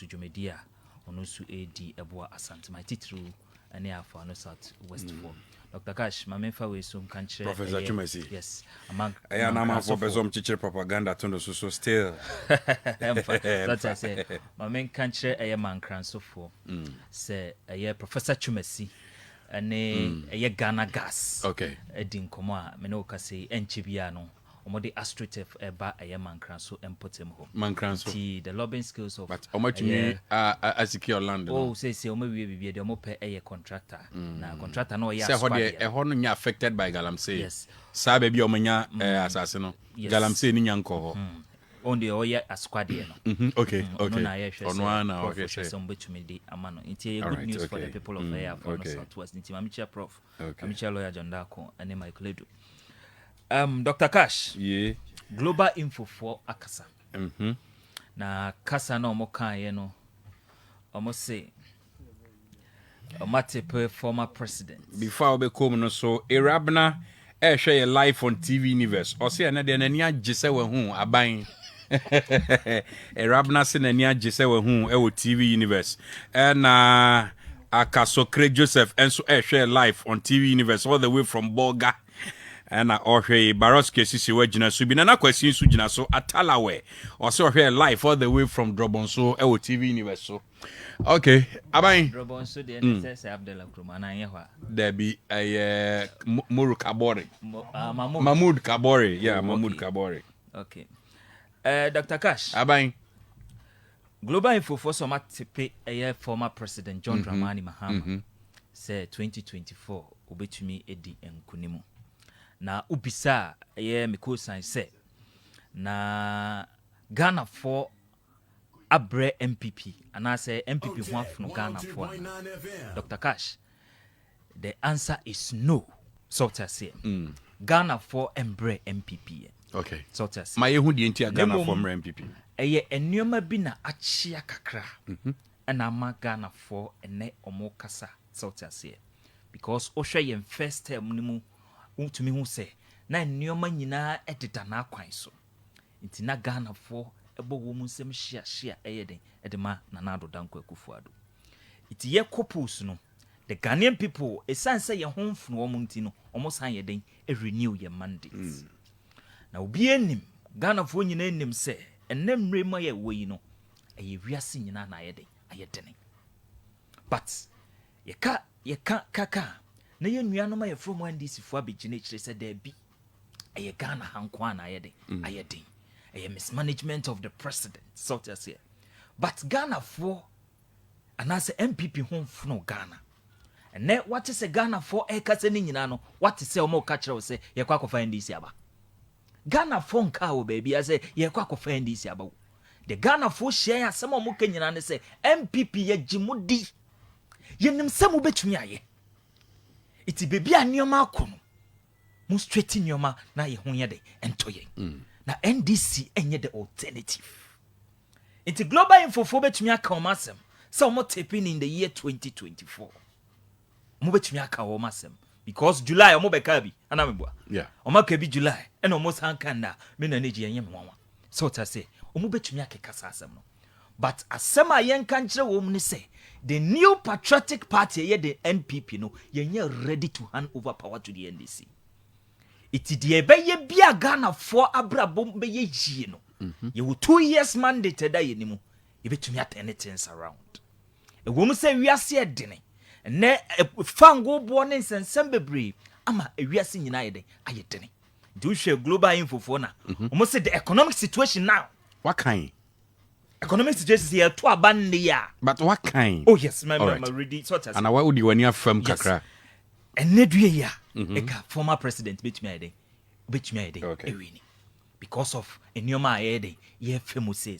so dwumadi a ono so edi eboa asante my titru ane afa no south west for Dr. Cash mamenfa we so kanche Professor Chumesi. yes among na man for bezom chiche propaganda to no so still that I say mamen kanche man kransofo say Professor Chumesi ane Ghana gas okay edin komo a me no ka say enche bia no omode astrotef eba mankran so empotem ho mankran so the lobbying skills of but omachumi secure land oh say omawie bibia de omope contractor na contractor no ya say ho de no nya affected by galamsey yes sa ba bia omanya asase no galamsey ni nyanko ho on the oya asquade no okay no na ye hwese ono na okay some betumi de amano nti good news for the people of air for no southwest nti mamicha prof mamicha lawyer John Dako ane Michael Addo. Dr. Cash. Yeah. Global info for akasa. Na kasa na omo kan ye no. Omo say Omatepe former president. Before we come no so Erabna share your life on TV Universe. O say na de na ni agese we hu aban. Erabna se na ni agese we hu e wo TV Universe. Na Akasokre Joseph enso share life on TV Universe all the way from Bolga. And Ohwe Baroske Sisi Wajina Subina na kwesi su jina so Atalawe or so here live all the way from Drobonso Ewo TV Universe so okay abai Drobonso the NSS Abdullah Krumana yewa there be a Muru Kabore Mahmoud Kabore Mahmoud Kabore okay Dr. Cash abai Global Info for some tepe former president John Dramani Mahama say 2024 obetumi edi enkunimu na ubisa miko sanse na Ghana for abre NPP and I say NPP one from Ghana for Dr. Cash the answer is no so to say Ghana for embre NPP okay so to say my hu di enti Ghana for NPP ennioma bi na achia kakra and ama Ghana for ene omo kasa so to say because ohwe yen first term ni mu untumi hu se na nneoma nyina ededa na akwan so nti na Ghana fo ebo wo mu nsem hia eyeden edema na na adoda nkwa kufuado iti ye couples no the Ghanaian people esanse ye homfunu wo mu nti no omo san yeden e renew ye mandates na obi enim Ghana fo nyina enim se enemre ma ye wo yi no eye wiase nyina na ayeden but ye ka na ye nuanom aye from NDC fo abegine kire se da bi aye Ghana hankwa na ayeden aye mismanagement of the president so to say but Ghana for anase NPP homfno Ghana and what is a Ghana for e kase ni nyina no what is say omo ka kire se ye kwa kofa NDC aba Ghana for nka wo baby ase ye kwa kofa NDC aba the Ghana for share asem omo ka nyina ne se NPP ye gimudi ye nim se mo betumi aye iti bebi anioma akono mu straight nioma na ye ho yede entoye na NDC enye the alternative iti global info for betumi aka o masem so mo taping in the year 2024 mo betumi aka o masem because July o mo beka bi ana mebua o maka bi July and almost hankanda me na neji enye mwanwa so ta say o mo betumi aka kasa asem no but asem a yen kan kire wo mu ne say the new patriotic party the NPP no yenye ready to hand over power to the NDC iti de beye bia Ghana for abrabom beye yie no ye wo 2 years mandate da ye nimu ye betumi atene things around e wo mu say wiase e dene ne fango bo ne nsensem bebre ama wiase nyina ye den aye dene do hwe global info for na o say the economic situation now what kind economic situation here to abande ya but what kind oh yes my ready sort as and why would you when you from kakra and nedue ya eka former president betumi ayede ewini because of enioma ayede ye femu say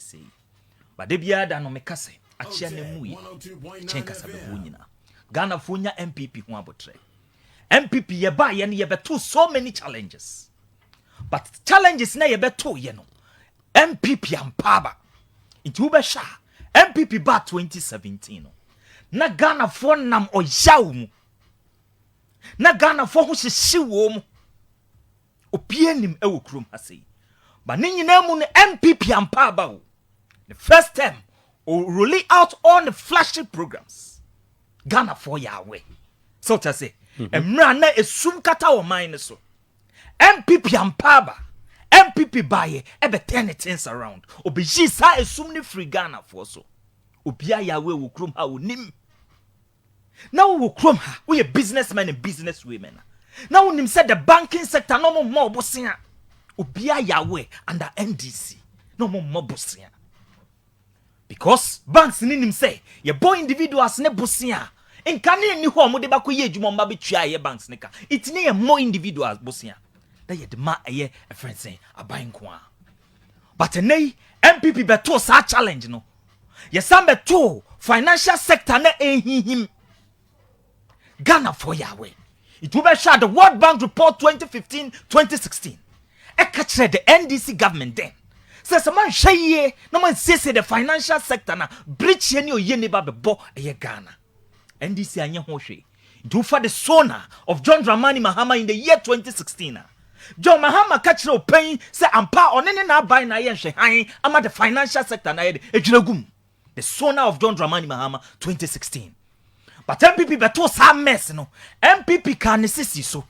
but de bia da no mekase achia na mu ye chenka sababu nyina Ghana fonya NPP ho abotre NPP ye ba ye ne ye beto so many challenges but challenges na ye beto ye no NPP ampaba itu besha NPP ba 2017 no na Ghana for nam oyaw mu na Ghana for ho hyehywo mu opienim e wo krom ase ba ne nyina mu no NPP ampa ba o the first time rolling out all the flashy programs. Ghana for Yahweh. So to say, Emrana is sum kata o mine so. NPP ampaba. NPP baye ebe turn things around. Obi jisa is sum ni free Ghana for so. Obia Yahweh will krum ha unim. Now we krum ha. We a businessmen and businesswomen. Now unim said the banking sector no more bosia. Obia Yahweh under NDC. No more bosia. Because banks ni nim say ye boy individuals ne bosia. In Kanye ni ho mo de ba ko ye adwuma mba betua ye banks ne ka. It ni ye more individuals bosia. That ye de ma ye a friend say aban ko a. But nay MPP beto sa challenge no. Ye sam beto financial sector na ehihim. Ghana for Yahweh. It will be share the World Bank report 2015-2016. E catch the NDC government then. Says a man sheye no man say the financial sector na breach ye ni oye ne ba bebo e Ghana. NDC anye ho hwe. Do for the sona of John Dramani Mahama in the year 2016. John Mahama catch no pain say ampa onene na buy na ye hwe han ama the financial sector na ye ejiragum. The sona of John Dramani Mahama 2016. But MPP beto sa mess no. MPP can sisi so.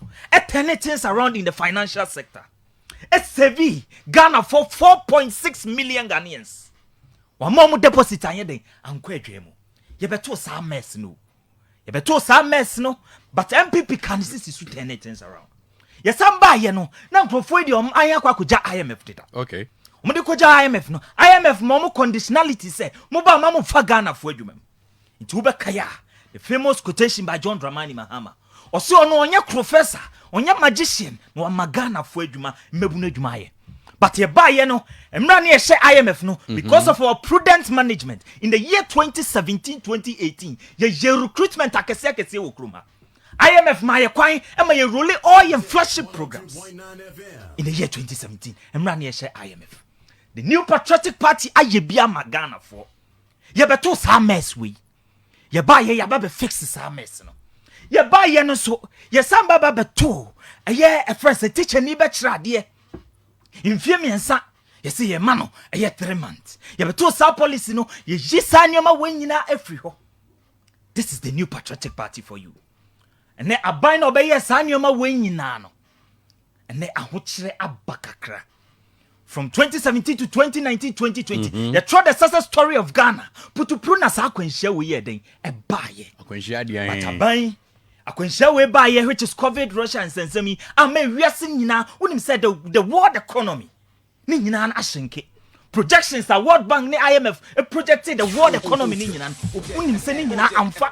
Turn things around in the financial sector. SCV Ghana for 4.6 million Ghanaians. One more deposit anye den anko adwemu. Ye beto sa mess no. Ye beto sa mess no. But MPP can sisi so turn things around. Ye samba ye no. Na nkrofo di aya kwa kuja IMF data. Okay. Omo de kuja IMF no. IMF mo conditionality say mo ba ma mo fa Ghana fo adwuma. Nti wo be kaya. The famous quotation by John Dramani Mahama. Osi ono onye professor, onye magician, no magana fo adwuma, mebu no adwuma ye. But ye ba ye no, emra na ye hye IMF no because of our prudent management in the year 2017-2018, ye recruitment akese wo kroma. IMF ma ye kwan e ma ye roll all your flagship programs. In the year 2017, emra na ye hye IMF. The new patriotic party aye bia magana for. Ye beto sa mess we. Ye ba ye be fix sa mess no. Ye ba ye no so ye samba ba beto eye a friend say teacher ni be kira de mfie miensa ye say ye ma no eye 3 months ye beto sa policy no ye jisa nyoma wanyina afri ho. This is the new patriotic party for you. And aban no be ye sa nyoma wanyina no. And ahokire abakakra. From 2017 to 2019-2020, you tried the success story of Ghana. Put to pruna sa akwenhia we ye den e baye. Akwenhia de an. Aban akwenhia we baye which is COVID, Russia and sensemi. Ama wiase nyina wonim said the world economy. Ni nyina na ahyenke. Projections that World Bank ni IMF projected the world economy ni nyina. Wonim say ni nyina amfa.